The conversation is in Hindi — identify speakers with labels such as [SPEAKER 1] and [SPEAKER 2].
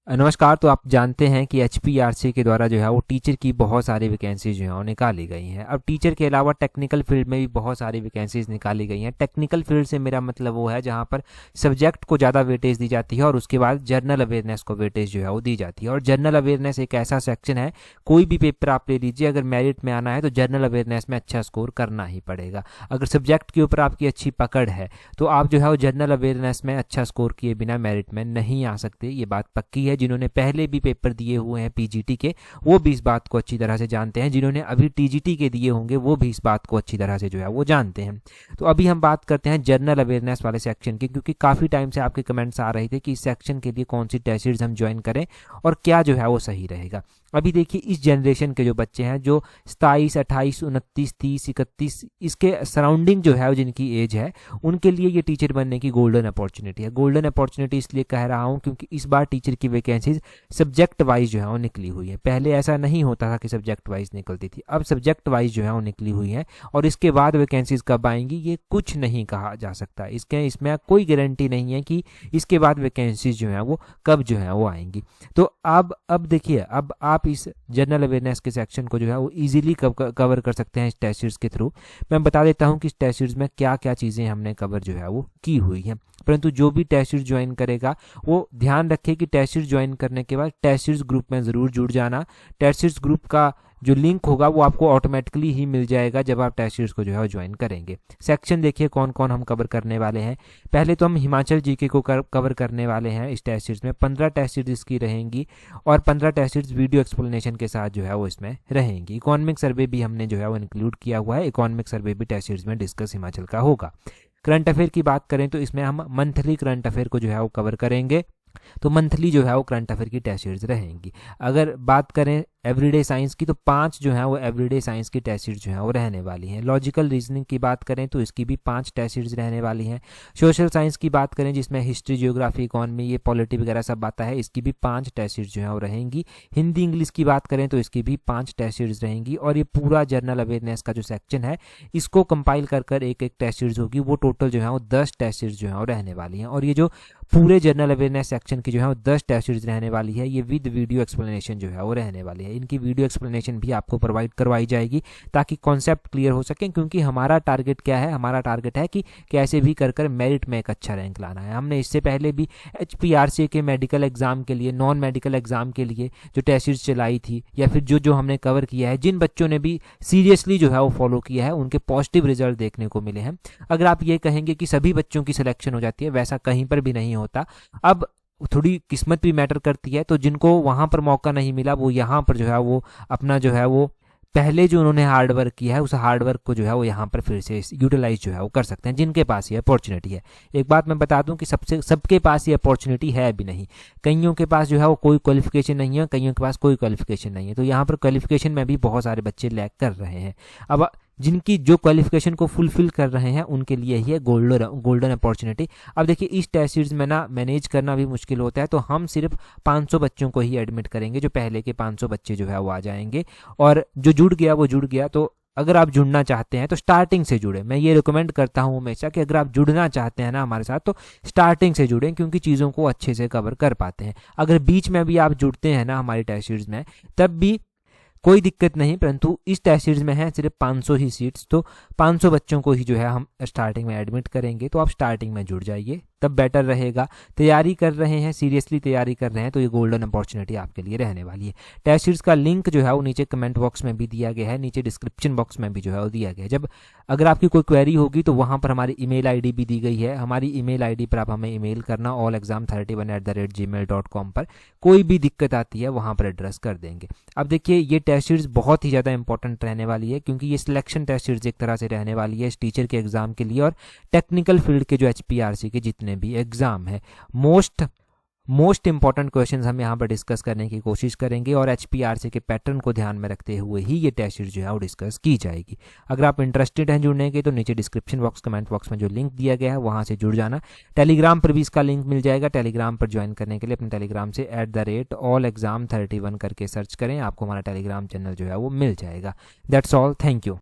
[SPEAKER 1] नमस्कार। तो आप जानते हैं कि एचपीआरसी के द्वारा जो है वो टीचर की बहुत सारी वैकेंसीज जो हैं वो निकाली गई हैं। अब टीचर के अलावा टेक्निकल फील्ड में भी बहुत सारी वैकेंसीज निकाली गई हैं। टेक्निकल फील्ड से मेरा मतलब वो है जहाँ पर सब्जेक्ट को ज़्यादा वेटेज दी जाती है और उसके बाद जर्नल अवेयरनेस को वेटेज जो है वो दी जाती है। और जर्नल अवेयरनेस एक ऐसा सेक्शन है, कोई भी पेपर आप ले लीजिए, अगर मेरिट में आना है तो जर्नल अवेयरनेस में अच्छा स्कोर करना ही पड़ेगा। अगर सब्जेक्ट के ऊपर आपकी अच्छी पकड़ है तो आप जो है वो जर्नल अवेयरनेस में अच्छा स्कोर किए बिना मेरिट में नहीं आ सकते। ये बात पक्की है। जिन्होंने पहले भी पेपर दिए हुए हैं पीजीटी के, वो भी इस बात को अच्छी तरह से जानते हैं। जिन्होंने अभी टीजीटी के दिए होंगे वो भी इस बात को अच्छी तरह से जो है वो जानते हैं। तो अभी हम बात करते हैं जनरल अवेयरनेस वाले सेक्शन की, क्योंकि काफ़ी टाइम से आपके कमेंट्स आ रहे थे कि इस सेक्शन के लिए कौन सी टेस्ट सीरीज हम ज्वाइन करें और क्या जो है वो सही रहेगा। अभी देखिए, इस जनरेशन के जो बच्चे हैं जो 27, 28, 29, 30, 31 इसके सराउंडिंग जो है जिनकी एज है, उनके लिए ये टीचर बनने की गोल्डन अपॉर्चुनिटी है। गोल्डन अपॉर्चुनिटी इसलिए कह रहा हूँ क्योंकि इस बार टीचर की वैकेंसीज सब्जेक्ट वाइज जो है वो निकली हुई है। पहले ऐसा नहीं होता था कि सब्जेक्ट वाइज निकलती थी, अब सब्जेक्ट वाइज जो है वो निकली हुई है। और इसके बाद वैकेंसीज कब आएंगी ये कुछ नहीं कहा जा सकता। इसमें कोई गारंटी नहीं है कि इसके बाद वैकेंसीज जो है वो कब जो है वो आएंगी। तो अब देखिए, अब आप इस जनरल अवेयरनेस के सेक्शन को जो है वो इजीली कवर कर सकते हैं इस टेस्ट सीरीज के थ्रू। मैं बता देता हूं कि इस टेस्ट सीरीज में क्या क्या चीज़ें हमने कवर जो है वो की हुई हैं। परंतु जो भी टेस्ट सीरीज ज्वाइन करेगा वो ध्यान रखे कि टेस्ट सीरीज ज्वाइन करने के बाद टेस्ट सीरीज ग्रुप में ज़रूर जुड़ जाना। टेस्ट सीरीज ग्रुप का जो लिंक होगा वो आपको ऑटोमेटिकली ही मिल जाएगा जब आप टेस्ट सीरीज को जो है ज्वाइन करेंगे। सेक्शन देखिए कौन कौन हम कवर करने वाले हैं। पहले तो हम हिमाचल जीके को कवर करने वाले हैं इस टेस्ट सीरीज में। 15 टेस्ट सीरीज की रहेंगी और 15 टेस्ट सीरीज वीडियो एक्सप्लेनेशन के साथ जो है वो इसमें रहेंगी। इकोनॉमिक सर्वे भी हमने जो है वो इंक्लूड किया हुआ है। इकोनॉमिक सर्वे भी टेस्ट सीरीज में डिस्कस हिमाचल का होगा। करंट अफेयर की बात करें तो इसमें हम मंथली करंट अफेयर को जो है वो कवर करेंगे। तो मंथली जो है वो करंट अफेयर की टेस्ट सीरीज रहेंगी। अगर बात करें एवरीडे साइंस की तो 5 जो है वो एवरीडे साइंस की टेस्ट सीरीज जो है वो रहने वाली हैं। लॉजिकल रीजनिंग की बात करें तो इसकी भी 5 टेस्ट सीरीज रहने वाली हैं। सोशल साइंस की बात करें जिसमें हिस्ट्री, जियोग्राफी, इकोनॉमी, ये पॉलिटी वगैरह सब आता है, इसकी भी 5 टेस्ट सीरीज जो है वो रहेंगी। हिंदी इंग्लिश की बात करें तो इसकी भी 5 टेस्ट सीरीज रहेंगी। और ये पूरा जनरल अवेयरनेस का जो सेक्शन है इसको कंपाइल कर एक एक टेस्ट सीरीज होगी। वो टोटल जो है वो 10 टेस्ट सीरीज जो है वो रहने वाली हैं। और ये जो पूरे जनरल अवेयरनेस सेक्शन की जो है वो 10 टेस्ट सीरीज रहने वाली है, ये विद वीडियो एक्सप्लेनेशन जो है वो रहने वाली है। इनकी वीडियो एक्सप्लेनेशन भी आपको प्रोवाइड करवाई जाएगी ताकि कॉन्सेप्ट क्लियर हो सके। क्योंकि हमारा टारगेट क्या है, हमारा टारगेट है कि कैसे भी कर मेरिट में एक अच्छा रैंक लाना है। हमने इससे पहले भी एचपीआरसी के मेडिकल एग्जाम के लिए, नॉन मेडिकल एग्जाम के लिए जो टेस्ट सीरीज चलाई थी, या फिर जो हमने कवर किया है, जिन बच्चों ने भी सीरियसली जो है वो फॉलो किया है उनके पॉजिटिव रिजल्ट देखने को मिले हैं। अगर आप ये कहेंगे कि सभी बच्चों की सिलेक्शन हो जाती है, वैसा कहीं पर भी नहीं होता। अब थोड़ी किस्मत भी मैटर करती है। तो जिनको वहां पर मौका नहीं मिला वो यहाँ पर जो है वो अपना जो है वो पहले जो उन्होंने हार्ड वर्क किया है उस हार्ड वर्क को जो है वो यहाँ पर फिर से यूटिलाइज जो है वो कर सकते हैं, जिनके पास ये अपॉर्चुनिटी है। एक बात मैं बता दूं कि सबके पास ये अपॉर्चुनिटी है भी नहीं। कईयों के पास जो है वो कोई क्वालिफिकेशन नहीं है, कईयों के पास कोई क्वालिफिकेशन नहीं है। तो यहाँ पर क्वालिफिकेशन में भी बहुत सारे बच्चे लैग कर रहे हैं। अब जिनकी जो क्वालिफिकेशन को फुलफिल कर रहे हैं उनके लिए ही है गोल्डन अपॉर्चुनिटी। अब देखिए, इस टेस्ट सीरीज में ना मैनेज करना भी मुश्किल होता है, तो हम सिर्फ 500 बच्चों को ही एडमिट करेंगे। जो पहले के 500 बच्चे जो है वो आ जाएंगे और जो जुड़ गया वो जुड़ गया। तो अगर आप जुड़ना चाहते हैं तो स्टार्टिंग से जुड़े। मैं ये रिकमेंड करता हूँ हमेशा कि अगर आप जुड़ना चाहते हैं ना हमारे साथ तो स्टार्टिंग से जुड़ें, क्योंकि चीज़ों को अच्छे से कवर कर पाते हैं। अगर बीच में भी आप जुड़ते हैं ना हमारी टेस्ट सीरीज में तब भी कोई दिक्कत नहीं, परंतु इस टेस्ट सीरीज में है सिर्फ 500 ही सीट्स। तो 500 बच्चों को ही जो है हम स्टार्टिंग में एडमिट करेंगे। तो आप स्टार्टिंग में जुड़ जाइए, तब बेटर रहेगा। तैयारी कर रहे हैं, सीरियसली तैयारी कर रहे हैं तो ये गोल्डन अपॉर्चुनिटी आपके लिए रहने वाली है। टेस्ट सीरीज का लिंक जो है वो नीचे कमेंट बॉक्स में भी दिया गया है, नीचे डिस्क्रिप्शन बॉक्स में भी जो है वो दिया गया है। जब अगर आपकी कोई क्वेरी होगी तो वहाँ पर हमारी ईमेल आईडी भी दी गई है। हमारी ईमेल आईडी पर आप हमें ईमेल करना allexam31@gmail.com पर। कोई भी दिक्कत आती है वहाँ पर एड्रेस कर देंगे। अब देखिए, ये टेस्ट सीरीज बहुत ही ज़्यादा इंपॉर्टेंट रहने वाली है, क्योंकि ये सिलेक्शन टेस्ट सीरीज एक तरह से रहने वाली है इस टीचर के एग्जाम के लिए। और टेक्निकल फील्ड के जो एचपीआरसी के जितने भी एग्जाम है, मोस्ट इंपॉर्टेंट क्वेश्चंस हम यहाँ पर डिस्कस करने की कोशिश करेंगे। और एचपीआरसी के पैटर्न को ध्यान में रखते हुए ही ये टेस्ट सीरीज जो है वो डिस्कस की जाएगी। अगर आप इंटरेस्टेड हैं जुड़ने के तो नीचे डिस्क्रिप्शन बॉक्स, कमेंट बॉक्स में जो लिंक दिया गया है वहाँ से जुड़ जाना। टेलीग्राम पर भी इसका लिंक मिल जाएगा। टेलीग्राम पर ज्वाइन करने के लिए अपने टेलीग्राम से @allexam31 करके सर्च करें, आपको हमारा टेलीग्राम चैनल जो है वो मिल जाएगा। That's all, thank you.